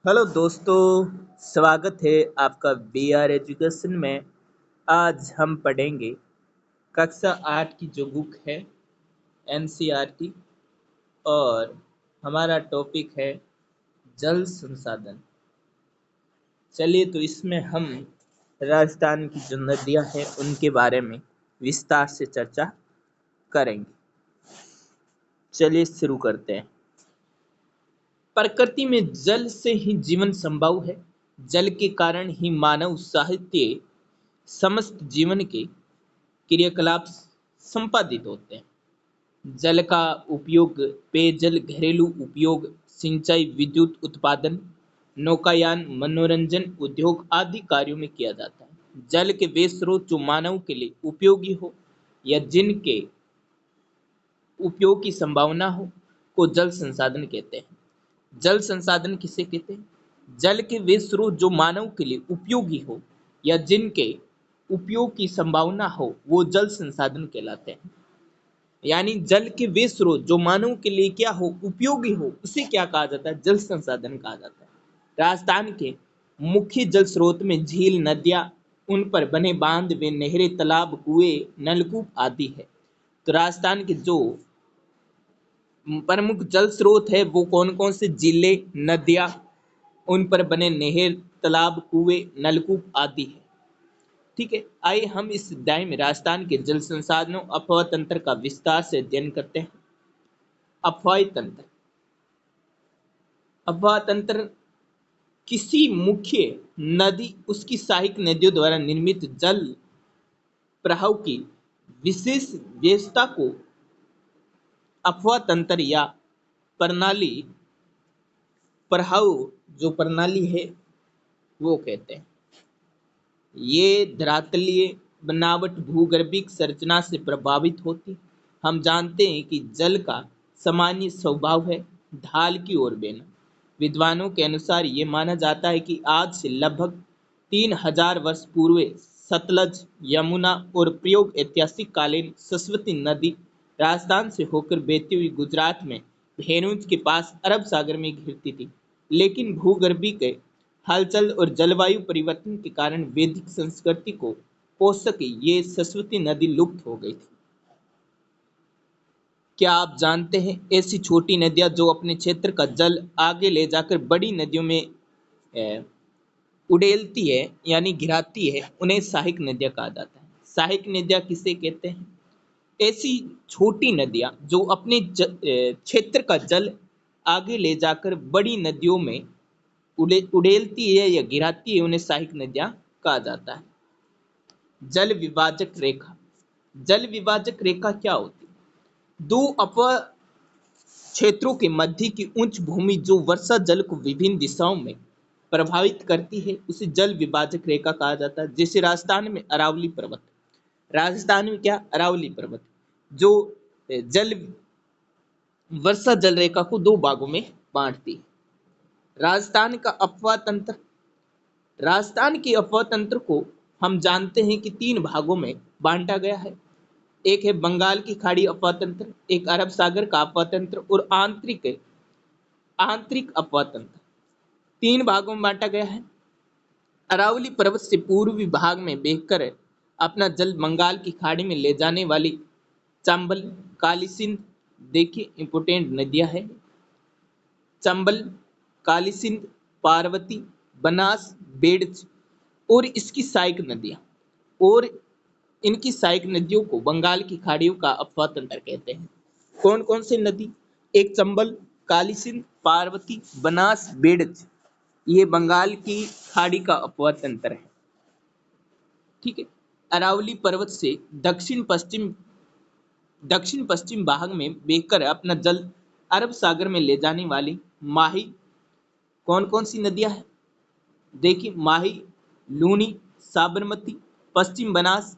Hello दोस्तों, स्वागत है आपका बीआर एजुकेशन में। आज हम पढ़ेंगे कक्षा 8 की जो बुक है एनसीईआरटी, और हमारा टॉपिक है जल संसाधन। चलिए, तो इसमें हम राजस्थान की जो नदियाँ हैं उनके बारे में विस्तार से चर्चा करेंगे। चलिए शुरू करते हैं। प्रकृति में जल से ही जीवन संभव है। जल के कारण ही मानव साहित्य समस्त जीवन के क्रियाकलाप संपादित होते हैं। जल का उपयोग पेयजल, घरेलू उपयोग, सिंचाई, विद्युत उत्पादन, नौकायान, मनोरंजन, उद्योग आदि कार्यों में किया जाता है। जल के वे स्रोत जो मानव के लिए उपयोगी हो या जिनके उपयोग की संभावना हो को जल संसाधन कहते हैं। जल संसाधन किसे कहते हैं? जल के वे स्रोत जो मानव के लिए उपयोगी हो या जिनके उपयोग की संभावना हो वो जल संसाधन कहलाते हैं। यानी जल के वे स्रोत जो मानव के लिए क्या हो, उपयोगी हो, उसे क्या कहा जाता है? जल संसाधन कहा जाता है। राजस्थान के मुख्य जल स्रोत में झील, नदियां, उन पर बने बांध व नहरें, तालाब, कुएं, नलकूप आदि है। तो राजस्थान के जो प्रमुख जल स्रोत है वो कौन कौन से? झीलें, नदियां, उन पर बने नहर, तालाब, कुएं, नलकूप आदि है। ठीक है, आइए हम इस अध्याय में राजस्थान के जल संसाधनों अफवाह तंत्र का विस्तार से अध्ययन करते हैं। अफवाह तंत्र। अफवाह तंत्र किसी मुख्य नदी उसकी सहायक नदियों द्वारा निर्मित जल प्रवाह की विशेष व्यवस्था को अफवाह तंत्र या प्रणाली प्रवाह जो प्रणाली है वो कहते हैं। ये धरातलीय बनावट भूगर्भिक संरचना से प्रभावित होती। हम जानते हैं कि जल का सामान्य स्वभाव है ढाल की ओर बहना। विद्वानों के अनुसार ये माना जाता है कि आज से लगभग 3000 वर्ष पूर्व सतलज, यमुना और प्रयोग ऐतिहासिक कालीन सरस्वती नदी राजस्थान से होकर बहती हुई गुजरात में भैरुंज के पास अरब सागर में गिरती थी। लेकिन भूगर्भिक हलचल और जलवायु परिवर्तन के कारण वैदिक संस्कृति को पोषक ये सरस्वती नदी लुप्त हो गई थी। क्या आप जानते हैं ऐसी छोटी नदियां जो अपने क्षेत्र का जल आगे ले जाकर बड़ी नदियों में अ, उड़ेलती है यानी गिराती है, उन्हें सहायक नदियां कहा जाता है। सहायक नदियां किसे कहते हैं? ऐसी छोटी नदियां जो अपने क्षेत्र का जल आगे ले जाकर बड़ी नदियों में उड़ेलती है या गिराती है, उन्हें सहायक नदियां कहा जाता है। जल विभाजक रेखा। जल विभाजक रेखा क्या होती है? दो अपर क्षेत्रों के मध्य की उच्च भूमि जो वर्षा जल को विभिन्न दिशाओं में प्रभावित करती है उसे जल विभाजक रेखा कहा जाता है। जैसे राजस्थान में अरावली पर्वत, राजस्थान में क्या? अरावली पर्वत जो जल वर्षा जल रेखा को दो भागों में बांटती है। राजस्थान का अपवाह तंत्र। राजस्थान के अपवाह तंत्र को हम जानते हैं कि तीन भागों में बांटा गया है। एक है बंगाल की खाड़ी अपवाह तंत्र, एक अरब सागर का अपवाह तंत्र और आंतरिक आंतरिक अपवाह तंत्र। तीन भागों में बांटा गया है। अरावली पर्वत से पूर्वी भाग में बहकर अपना जल बंगाल की खाड़ी में ले जाने वाली चंबल, काली सिंध, देखिए इंपोर्टेंट नदियां हैं। चंबल, काली सिंध, पार्वती, बनास, बेड़च और इसकी सहायक नदियां, और इनकी सहायक नदियों को बंगाल की खाड़ियों का अपवाह तंत्र कहते हैं। कौन कौन सी नदी? एक चंबल, काली सिंध, पार्वती, बनास, बेड़च, ये बंगाल की खाड़ी का अपवाह तंत्र है। ठीक है, अरावली पर्वत से दक्षिण पश्चिम भाग में बहकर अपना जल अरब सागर में ले जाने वाली माही कौन कौन सी नदियां हैं? देखिए, माही, लूनी, साबरमती, पश्चिम बनास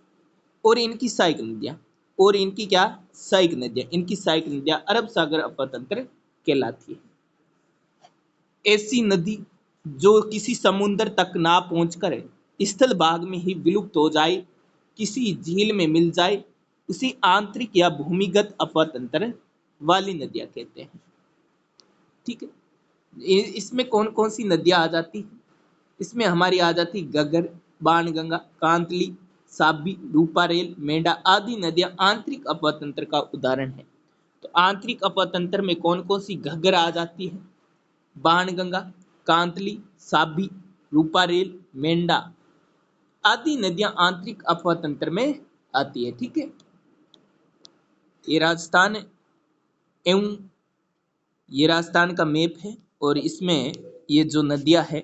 और इनकी सहायक नदियां, और इनकी क्या? सहायक नदियां, इनकी सहायक नदियां अरब सागर अपतंत्र कहलाती है। ऐसी नदी जो किसी समुद्र तक ना पहुंचकर स्थल भाग में ही विलुप्त हो जाए, किसी झील में मिल जाए, उसी आंतरिक या भूमिगत अपतंत्र वाली नदियां कहते हैं। ठीक है, इसमें कौन कौन सी नदियां आ जाती हैं? इसमें हमारी आ जाती घग्गर, बाणगंगा, कांतली, साबी, रूपारेल, मेंढा आदि नदियां आंतरिक अपतंत्र का उदाहरण है। तो आंतरिक अपतंत्र में कौन कौन सी घग्गर आ जाती है? बाणगंगा, कांतली, साबी, रूपारेल, मेंढा आदि नदियां आंतरिक अपतंत्र में आती है। ठीक है, ये राजस्थान एवं ये राजस्थान का मैप है और इसमें ये जो नदियां है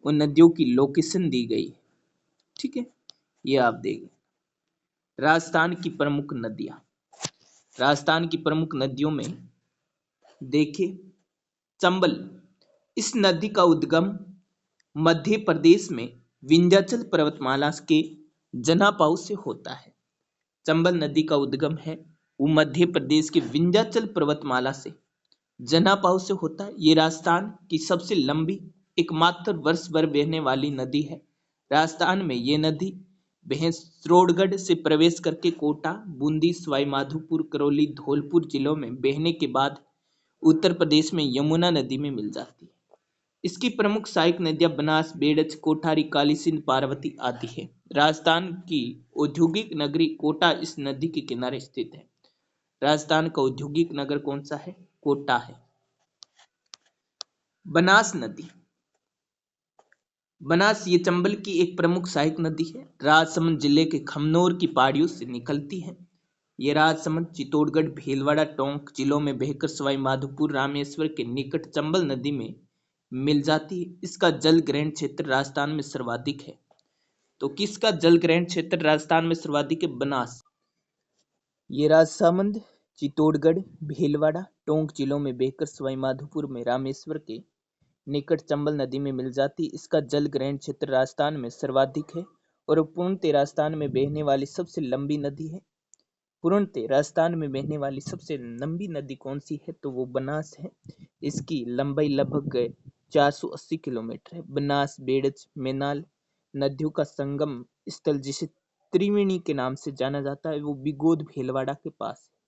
उन नदियों की लोकेशन दी गई है। ठीक है, ये आप देखें। राजस्थान की प्रमुख नदियां, राजस्थान की प्रमुख नदियों में देखिए चंबल, इस नदी का उद्गम मध्य प्रदेश में विंध्याचल पर्वतमाला के जनापाव से होता है। चंबल नदी का उद्गम है वो मध्य प्रदेश के विंध्याचल पर्वतमाला से जनापाव से होता है। ये राजस्थान की सबसे लंबी एकमात्र वर्ष भर बहने वाली नदी है। राजस्थान में ये नदी भैंसरोडगढ़ से प्रवेश करके कोटा, बूंदी, सवाई माधोपुर, करौली, धौलपुर जिलों में बहने के बाद उत्तर प्रदेश में यमुना नदी में मिल जाती है। इसकी प्रमुख सहायक नदियां बनास, बेड़च, कोठारी, काली सिंध, पार्वती आदि है। राजस्थान की औद्योगिक नगरी कोटा इस नदी के किनारे स्थित है। राजस्थान का औद्योगिक नगर कौन सा है? कोटा है। बनास नदी, बनास ये चंबल की एक प्रमुख सहायक नदी है। राजसमंद जिले के खमनोर की पहाड़ियों से निकलती है। ये राजसमंद, चित्तौड़गढ़, भीलवाड़ा, टोंक जिलों में बहकर सवाई माधोपुर, रामेश्वर के निकट चंबल नदी में मिल जाती है। इसका जल ग्रहण क्षेत्र राजस्थान में सर्वाधिक है। तो किसका जल ग्रहण क्षेत्र राजस्थान में सर्वाधिक है? बनास। ये राजसमंद, चित्तौड़गढ़, भीलवाड़ा, टोंक जिलों में बहकर सवाई माधोपुर में रामेश्वर के निकट चंबल नदी में मिल जाती। इसका जल ग्रहण क्षेत्र राजस्थान में सर्वाधिक है और पूर्णतः राजस्थान में बहने वाली सबसे लंबी नदी है। पूर्णतः राजस्थान में बहने वाली सबसे लंबी नदी कौन सी है? तो वो बनास है। इसकी लंबाई लगभग 480 किलोमीटर है। बनास, बेड़च, मेनाल नदियों का संगम स्थल जिसे त्रिवेणी के नाम से जाना जाता है वो बिगोद भीलवाड़ा के पास है।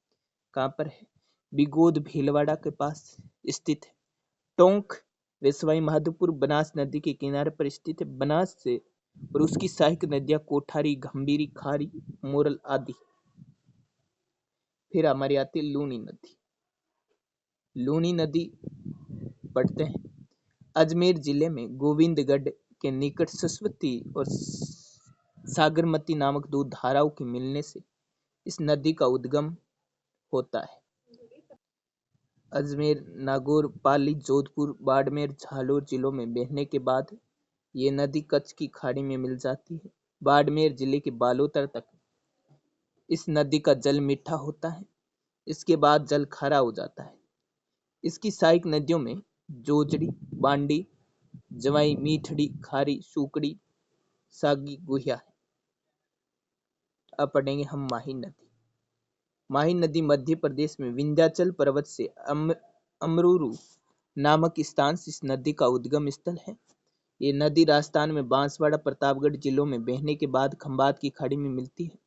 कहाँ पर है? बिगोद भीलवाड़ा के पास स्थित है। टोंक सवाई माधोपुर बनास नदी के किनारे पर स्थित है। बनास से और उसकी सहायक नदियां कोठारी, गंभीरी, खारी, मोरल आदि। फिर हमारी आती है लूनी नदी। लूनी नदी पढ़ते हैं। अजमेर जिले में गोविंदगढ़ के निकट सरस्वती और सागरमती नामक दो धाराओं के मिलने से इस नदी का उद्गम होता है। अजमेर, नागौर, पाली, जोधपुर, बाड़मेर, झालोर जिलों में बहने के बाद ये नदी कच्छ की खाड़ी में मिल जाती है। बाड़मेर जिले के बालोतर तक इस नदी का जल मीठा होता है। इसके बाद जल खारा हो जाता है। इसकी सहायक नदियों में जोजड़ी, बांडी, जवाई, मीठड़ी, खारी, सूकड़ी, सागी, गुहिया है। अब पढ़ेंगे हम माही नदी। माही नदी मध्य प्रदेश में विंध्याचल पर्वत से अमरूरू नामक स्थान से इस नदी का उद्गम स्थल है। ये नदी राजस्थान में बांसवाड़ा, प्रतापगढ़ जिलों में बहने के बाद खंभात की खाड़ी में मिलती है।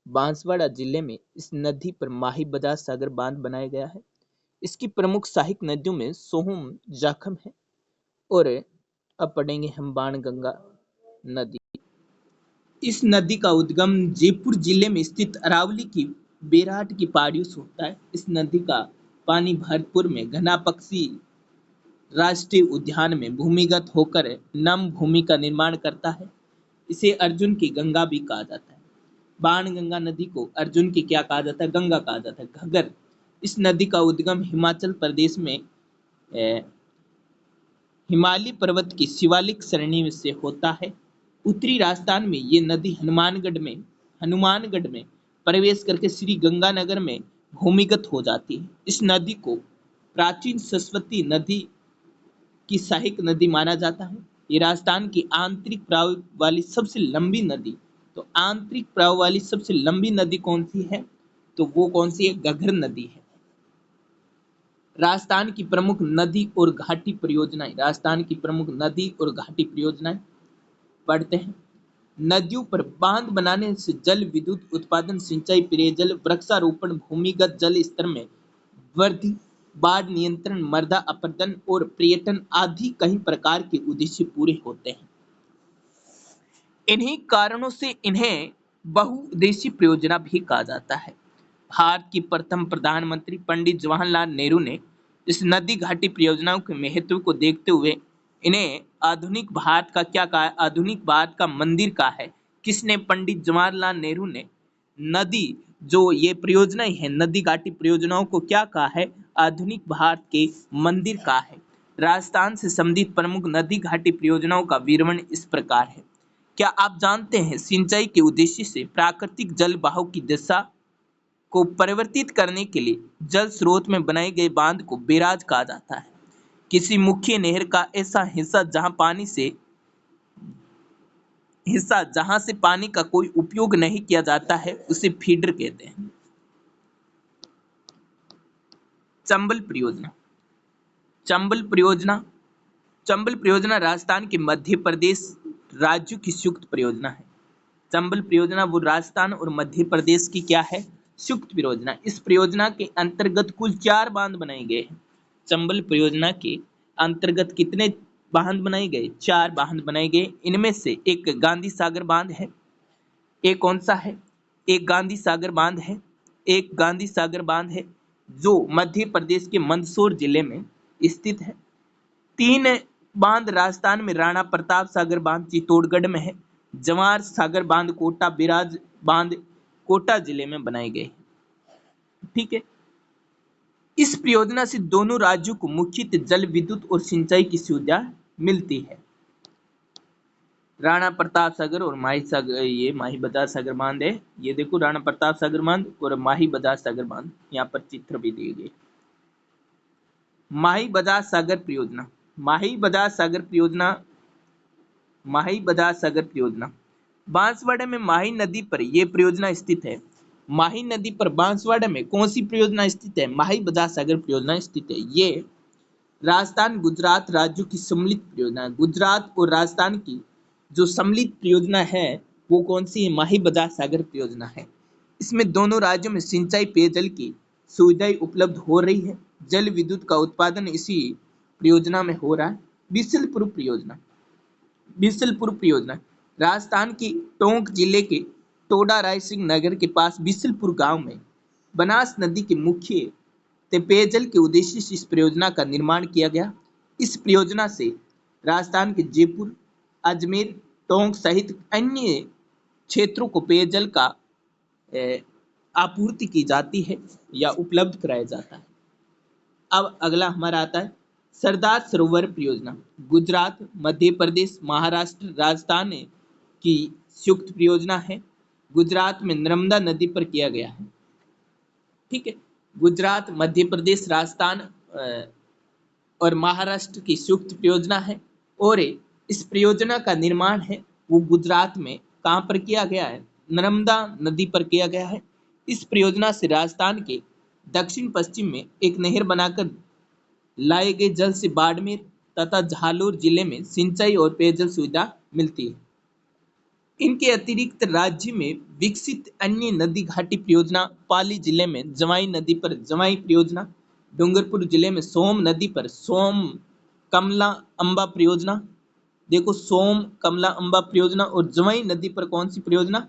बांसवाड़ा जिले में इस नदी पर माही बजाज सागर बांध बनाया गया है। इसकी प्रमुख सहायक नदियों में सोहम, जाखम है। और अब पढ़ेंगे हम बाणगंगा नदी। इस नदी का उद्गम जयपुर जिले में स्थित अरावली की बेराट की पहाड़ियों से होता है। इस नदी का पानी भरतपुर में घना पक्षी राष्ट्रीय उद्यान में भूमिगत होकर नम भूमि का निर्माण करता है। इसे अर्जुन की गंगा भी कहा जाता है। बाणगंगा नदी को अर्जुन की क्या कहा जाता है? गंगा कहा जाता है। घग्गर, इस नदी का उद्गम हिमाचल प्रदेश में हिमालय पर्वत की शिवालिक श्रेणी से होता है। उत्तरी राजस्थान में ये नदी हनुमानगढ़ में प्रवेश करके श्री गंगानगर में भूमिगत हो जाती है। इस नदी को प्राचीन सरस्वती नदी की सहायक नदी माना जाता है। ये राजस्थान की आंतरिक प्रवाह वाली सबसे लंबी नदी। तो आंतरिक प्रवाह वाली सबसे लंबी नदी कौन सी है? तो वो कौन सी है? घग्गर नदी है। राजस्थान की प्रमुख नदी और घाटी परियोजनाएं। राजस्थान की प्रमुख नदी और घाटी परियोजनाएं पढ़ते हैं। नदियों पर बांध बनाने से जल विद्युत उत्पादन, सिंचाई, पेयजल, वृक्षारोपण, भूमिगत जल स्तर में वृद्धि, बाढ़ नियंत्रण, मृदा अपरदन और पर्यटन आदि कई प्रकार के उद्देश्य पूरे होते हैं। इन्हीं कारणों से इन्हें बहुउद्देशीय परियोजना भी कहा जाता है। भारत की प्रथम प्रधानमंत्री पंडित जवाहरलाल नेहरू ने इस नदी घाटी परियोजनाओं के महत्व को देखते हुए इन्हें आधुनिक भारत का क्या कहा है, आधुनिक भारत का मंदिर कहा है। किसने? पंडित जवाहरलाल नेहरू ने नदी जो ये परियोजनाएं हैं, नदी घाटी परियोजनाओं को क्या कहा है? आधुनिक भारत के मंदिर कहा है। राजस्थान से संबंधित प्रमुख नदी घाटी परियोजनाओं का विवरण इस प्रकार है। क्या आप जानते हैं सिंचाई के उद्देश्य से प्राकृतिक जल बहाव की दिशा को परिवर्तित करने के लिए जल स्रोत में बनाए गए बांध को बैराज कहा जाता है। किसी मुख्य नहर का ऐसा हिस्सा जहां से पानी का कोई उपयोग नहीं किया जाता है उसे फीडर कहते हैं। चंबल परियोजना। चंबल परियोजना चंबल परियोजना राजस्थान के मध्य प्रदेश राज्य की संयुक्त परियोजना है। चंबल परियोजना वो राजस्थान और मध्य प्रदेश की क्या है? संयुक्त परियोजना। इस परियोजना के अंतर्गत कुल 4 बांध बनाए गए हैं। चंबल परियोजना के अंतर्गत कितने बांध बनाए गए? 4 बांध बनाए गए। इनमें से एक गांधी सागर बांध है। एक कौन सा है? एक गांधी सागर बांध है। एक गांधी सागर बांध है जो मध्य प्रदेश के मंदसौर जिले में स्थित है। 3 बांध राजस्थान में राणा प्रताप सागर बांध चित्तौड़गढ़ में है। जवाहर सागर बांध कोटा, बिराज बांध कोटा जिले में बनाए गए। ठीक है। इस परियोजना से दोनों राज्यों को मुख्यतः जल विद्युत और सिंचाई की सुविधा मिलती है। राणा प्रताप सागर और माही सागर, ये माही बजाज सागर बांध है। ये देखो राणा प्रताप सागर बांध और माही बजाज सागर बांध, यहाँ पर चित्र भी दिए गए। माही बजाज सागर परियोजना। माही बजाज सागर परियोजना बांसवाड़ा में माही नदी पर यह परियोजना स्थित है। माही नदी पर बांसवाड़ा में कौन सी परियोजना स्थित है? माही बजाज सागर परियोजना स्थित है। ये राजस्थान गुजरात राज्यों की सम्मिलित परियोजना है। गुजरात और राजस्थान की जो सम्मिलित परियोजना है वो कौन सी है? माही बजाज सागर परियोजना है। इसमें दोनों राज्यों में सिंचाई पेयजल की सुविधाएं उपलब्ध हो रही है। जल विद्युत का उत्पादन इसी परियोजना में हो रहा है। बिसलपुर परियोजना राजस्थान की टोंक जिले के टोडा राय सिंह नगर के पास बिसलपुर गांव में बनास नदी के मुख्य पेयजल के उद्देश्य से इस परियोजना का निर्माण किया गया। इस परियोजना से राजस्थान के जयपुर, अजमेर, टोंक सहित अन्य क्षेत्रों को पेयजल का आपूर्ति की जाती है या उपलब्ध कराया जाता है। अब अगला हमारा आता है सरदार सरोवर परियोजना। गुजरात, मध्य प्रदेश, महाराष्ट्र, राजस्थान की संयुक्त परियोजना है। गुजरात में नर्मदा नदी पर किया गया है। ठीक है। गुजरात, मध्य प्रदेश, राजस्थान और महाराष्ट्र की संयुक्त परियोजना है और इस परियोजना का निर्माण है वो गुजरात में कहाँ पर किया गया है? नर्मदा नदी पर किया गया है। इस परियोजना से राजस्थान के दक्षिण पश्चिम में एक नहर बनाकर लाए गए जल से बाड़मेर तथा झालोर जिले में सिंचाई और पेयजल सुविधा मिलती है। इनके अतिरिक्त राज्य में विकसित अन्य नदी घाटी परियोजना पाली जिले में जवाई नदी पर जवाई परियोजना, डूंगरपुर जिले में सोम नदी पर सोम कमला अंबा परियोजना। देखो सोम कमला अंबा परियोजना। और जवाई नदी पर कौन सी परियोजना?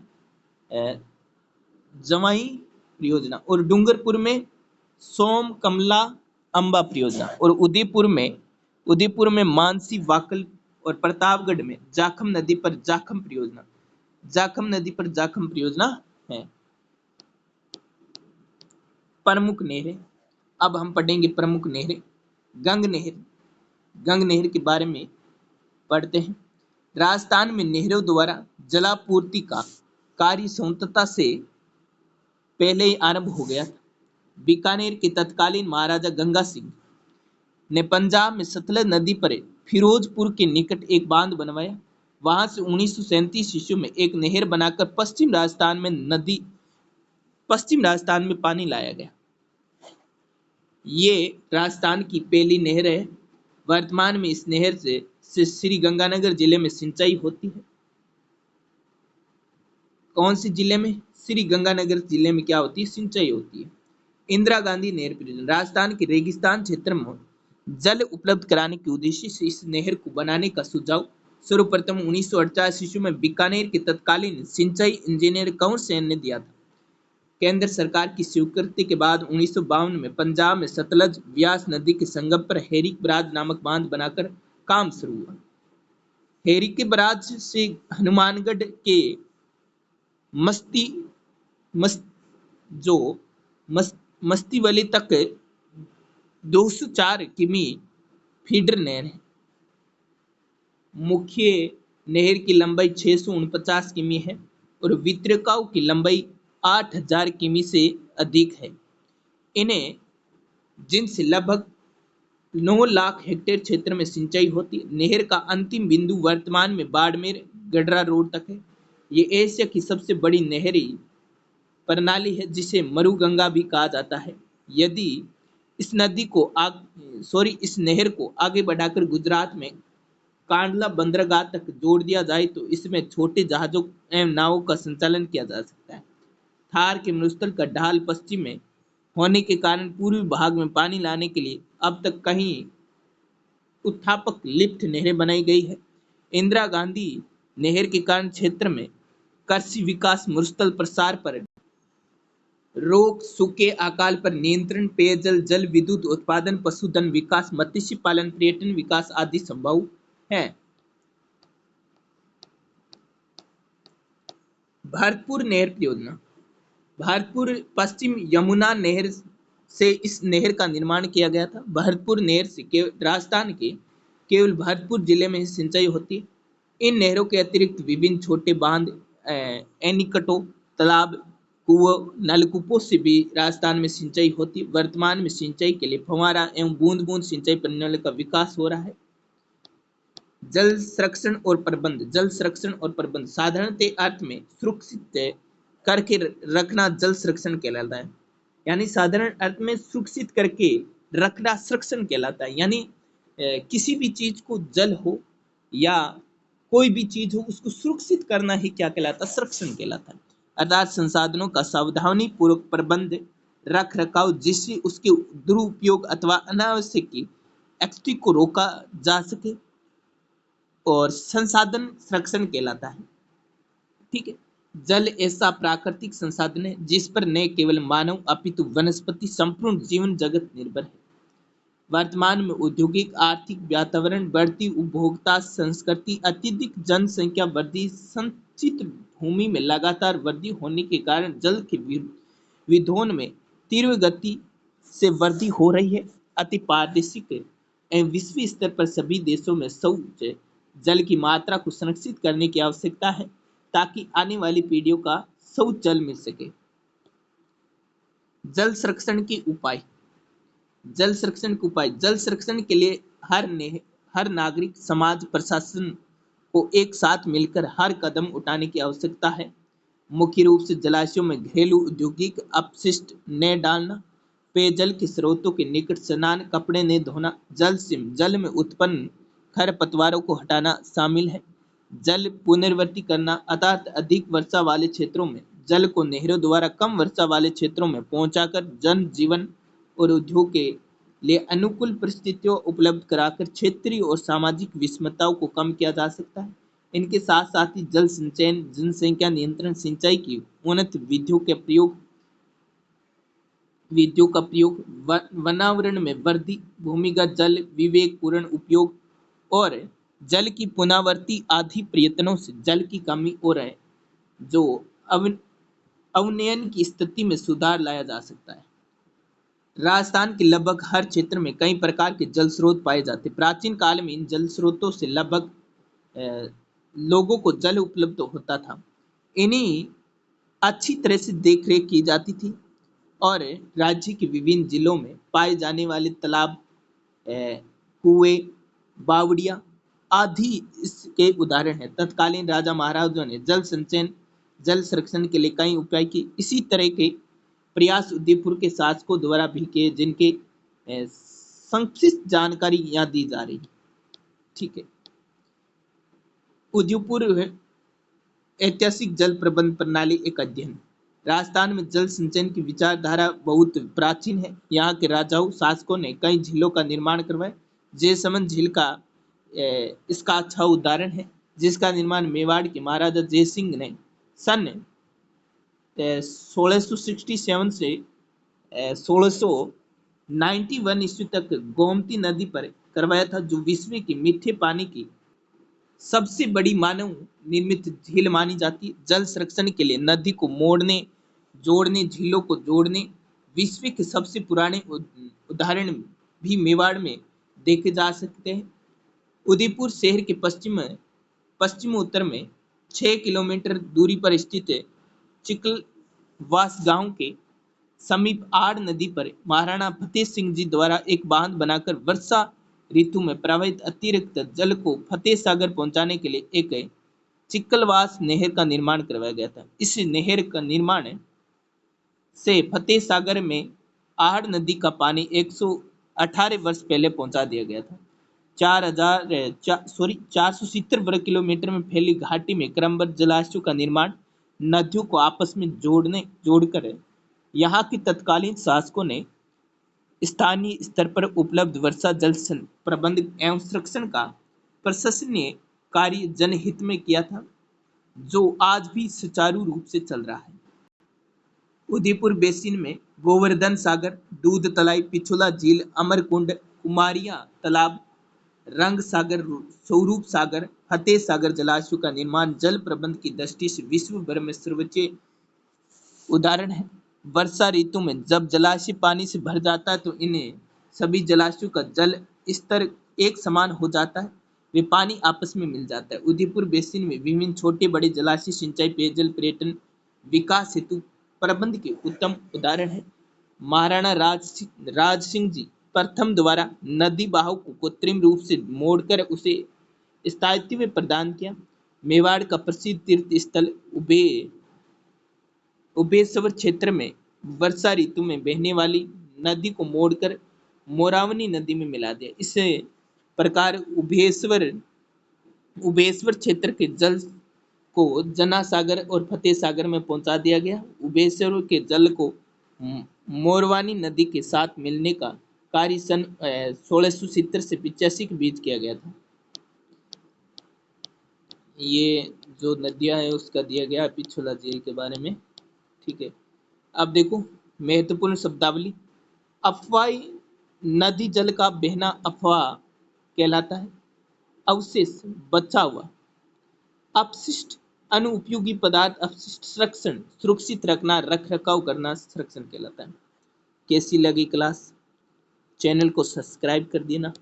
जवाई परियोजना। और डूंगरपुर में सोम कमला अंबा परियोजना। और उदयपुर में मानसी वाकल और प्रतापगढ़ में जाखम नदी पर जाखम परियोजना। जाखम नदी पर जाखम परियोजना है। प्रमुख नहरें। अब हम पढ़ेंगे प्रमुख नहरें। गंग नहर के बारे में पढ़ते हैं। राजस्थान में नहरों द्वारा जलापूर्ति का कार्य स्वतंत्रता से पहले ही आरंभ हो गया था। बीकानेर के तत्कालीन महाराजा गंगा सिंह ने पंजाब में सतलज नदी पर फिरोजपुर के निकट एक बांध बनवाया। वहां से 1937 ईस्वी में एक नहर बनाकर पश्चिम राजस्थान में पानी लाया गया। ये राजस्थान की पहली नहर है। वर्तमान में इस नहर से श्री गंगानगर जिले में सिंचाई होती है। कौन सी जिले में? श्री गंगानगर जिले में क्या होती है? सिंचाई होती है। इंदिरा गांधी नहर परियोजना राजस्थान के रेगिस्तान क्षेत्र में जल उपलब्ध कराने के उद्देश्य से इस नहर को बनाने का सुझाव सर्वप्रथम 1948 ईस्वी में बीकानेर के तत्कालीन सिंचाई इंजीनियर कंवर सेन ने दिया था। केंद्र सरकार की स्वीकृति के बाद 1952 में पंजाब में सतलज व्यास नदी के संगम पर हेरी बराज नामक बांध बनाकर काम शुरू हुआ। हेरी के बराज से हनुमानगढ़ के मस्ती मस्त जो मस्त, मस्तीवली तक 204 किमी फीडर नहर है। मुख्य नहर की लंबाई 649 किमी है और वितरकाओं की लंबाई 8000 किमी से अधिक है। इन्हें जिनसे लगभग 9 लाख हेक्टेयर क्षेत्र में सिंचाई होती है। नहर का अंतिम बिंदु वर्तमान में बाड़मेर गडरा रोड तक है। ये एशिया की सबसे बड़ी नहरी प्रणाली है जिसे मरुगंगा भी कहा जाता है। यदि इस नहर को आगे बढ़ाकर गुजरात में कांडला बंदरगाह तक जोड़ दिया जाए तो इसमें छोटे जहाजों एवं नावों का संचालन किया जा सकता है। थार के मरुस्थल का ढाल पश्चिम में होने के कारण पूर्वी भाग में पानी लाने के लिए अब तक कहीं उत्थापक लिफ्ट नहरें बनाई गई है। इंदिरा गांधी नहर के कारण क्षेत्र में कृषि विकास, मरुस्थल प्रसार पर रोक, सूखे अकाल पर नियंत्रण, पेयजल, जल विद्युत उत्पादन, पशुधन विकास, मत्स्य पालन, पर्यटन विकास आदि संभव है। भरतपुर नहर परियोजना भरतपुर पश्चिम यमुना नहर से इस नहर का निर्माण किया गया था। भरतपुर नहर से राजस्थान के केवल भरतपुर जिले में ही सिंचाई होती है। इन नहरों के अतिरिक्त विभिन्न छोटे बांध, एनीकटों, तालाब, कुओं, नलकूपों से भी राजस्थान में सिंचाई होती है। वर्तमान में सिंचाई के लिए फव्वारा एवं बूंद बूंद सिंचाई प्रणाली का विकास हो रहा है। जल संरक्षण और प्रबंध साधारणतः अर्थ में सुरक्षित करके रखना जल संरक्षण कहलाता है। यानी साधारण अर्थ में सुरक्षित करके रखना संरक्षण कहलाता है। यानी किसी भी चीज को, जल हो या कोई भी चीज हो, उसको सुरक्षित करना ही क्या कहलाता है? संरक्षण कहलाता है। अर्थात संसाधनों का सावधानी पूर्वक प्रबंध, रख रखाव, जिससे उसके दुरुपयोग अथवा अनावश्यक एक्टिविटी को रोका जा सके और संसाधन संरक्षण कहलाता है। ठीक है। जल ऐसा प्राकृतिक संसाधन है जिस पर न केवल मानव अपितु वनस्पति संपूर्ण जीवन जगत निर्भर है। वर्तमान में औद्योगिक आर्थिक वातावरण, बढ़ती उपभोक्ता संस्कृति, अत्यधिक जनसंख्या वृद्धि, संचित भूमि में लगातार वृद्धि होने के कारण जल के विधोन में तीव्र गति से वृद्धि हो रही है। अति पारदर्शिक एवं विश्व स्तर पर सभी देशों में शौच जल की मात्रा को संरक्षित करने की आवश्यकता है ताकि आने वाली पीढ़ियों का शौच जल मिल सके। जल संरक्षण के उपाय जल संरक्षण के लिए हर नागरिक, समाज, प्रशासन को एक साथ मिलकर हर कदम उठाने की आवश्यकता है। मुख्य रूप से जलाशयों में घरेलू औद्योगिक अपशिष्ट न डालना, पेयजल के स्रोतों के निकट स्नान, कपड़े न धोना, जल में उत्पन्न खरपतवारों को हटाना शामिल है। जल पुनर्वर्ती करना, अर्थात अधिक वर्षा वाले क्षेत्रों में जल को नहरों द्वारा कम वर्षा वाले क्षेत्रों में पहुंचाकर जन जीवन और उद्योग के लिए अनुकूल परिस्थितियों उपलब्ध कराकर क्षेत्रीय और सामाजिक विषमताओं को कम किया जा सकता है। इनके साथ साथ ही जल संचयन, जनसंख्या नियंत्रण, सिंचाई की उन्नत विधियों का प्रयोग, वनावरण में वृद्धि, भूमिगत जल विवेकपूर्ण उपयोग और जल की पुनरावृत्ति आदि प्रयत्नों से जल की कमी और जो अवनयन की स्थिति में सुधार लाया जा सकता है। राजस्थान के लगभग हर क्षेत्र में कई प्रकार के जल स्रोत पाए जाते। प्राचीन काल में इन जल स्रोतों से लगभग लोगों को जल उपलब्ध होता था। इन्हीं अच्छी तरह से देखरेख की जाती थी और राज्य के विभिन्न जिलों में पाए जाने वाले तालाब, कुएं, बावड़ियां आदि इसके उदाहरण हैं। तत्कालीन राजा महाराजों ने जल संचयन, जल संरक्षण के लिए कई उपाय किए। इसी तरह के प्रयास उदयपुर के शासकों द्वारा भी किए, जिनके संक्षिप्त जानकारी यहाँ दी जा रही है। ठीक है। उदयपुर ऐतिहासिक जल प्रबंध प्रणाली एक अध्ययन। राजस्थान में जल संचयन की विचारधारा बहुत प्राचीन है। यहाँ के राजाओं शासकों ने कई झीलों का निर्माण करवाया। जयसमंद झील का इसका अच्छा उदाहरण है, जिसका निर्माण मेवाड़ के महाराजा जयसिंह ने सन 1667 से 1691 ईस्वी तक गोमती नदी पर करवाया था, जो विश्व की मीठे पानी की सबसे बड़ी मानव निर्मित झील मानी जाती है। जल संरक्षण के लिए नदी को मोड़ने, जोड़ने, झीलों को जोड़ने विश्व के सबसे पुराने उदाहरण भी मेवाड़ में देखे जा सकते हैं। उदयपुर शहर के पश्चिम उत्तर में 6 किलोमीटर दूरी पर स्थित चिकलवास गांव के समीप आड़ नदी पर महाराणा फतेह सिंह जी द्वारा एक बांध बनाकर वर्षा ऋतु में प्रवाहित अतिरिक्त जल को फतेह सागर पहुंचाने के लिए एक चिकलवास नहर का निर्माण करवाया गया था। इस नहर का निर्माण से फतेह सागर में आहड़ नदी का पानी 118 वर्ष पहले पहुंचा दिया गया था। 470 वर्ग किलोमीटर में फैली घाटी में क्रमबद्ध जलाशयों का निर्माण नदियों को आपस में जोड़कर यहाँ के तत्कालीन शासकों ने स्थानीय स्तर पर उपलब्ध वर्षा जल प्रबंधन एवं संरक्षण का प्रशंसनीय कार्य जनहित में किया था, जो आज भी सुचारू रूप से चल रहा है। उदयपुर बेसिन में गोवर्धन सागर, दूध तलाई, पिछोला झील, अमरकुंड, कुमारिया तालाब, रंग सागर, स्वरूप सागर, फतेह सागर जलाशयों का निर्माण जल प्रबंध की दृष्टि से विश्व भर में सर्वोच्च उदाहरण है। वर्षा ऋतु में जब जलाशय पानी से भर जाता है तो इन सभी जलाशयों का जल स्तर एक समान हो जाता है, वे पानी आपस में मिल जाता है। उदयपुर बेसिन में विभिन्न छोटे बड़े जलाशय सिंचाई, पेयजल, पर्यटन, विकास हेतु प्रबंध के उत्तम उदाहरण है। महाराणा राज सिंह जी प्रथम द्वारा नदी बहाव को कृत्रिम रूप से मोड़कर उसे स्थायित्व प्रदान किया। मेवाड़ का प्रसिद्ध तीर्थ स्थल उबेश्वर क्षेत्र में वर्षा ऋतु में बहने वाली नदी को मोड़कर मोरावनी नदी में मिला दिया। इस प्रकार उबेश्वर क्षेत्र के जल को जना सागर और फतेह सागर में पहुंचा दिया गया। उबेश्वर के जल को मोरवानी नदी के साथ मिलने का कार्य सन 1670 से 85 के बीच किया गया था। ये जो नदियां है उसका दिया गया पिछोला झील के बारे में, ठीक है। अब देखो महत्वपूर्ण शब्दावली। अफवाही नदी जल का बहना अफवाह कहलाता है। अवशेष बचा हुआ, अपशिष्ट अनुपयोगी पदार्थ, अपशिष्ट संरक्षण सुरक्षित रखना, रख रखाव करना संरक्षण कहलाता है। कैसी लगी क्लास? चैनल को सब्सक्राइब कर देना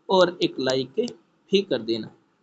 और एक लाइक भी कर देना।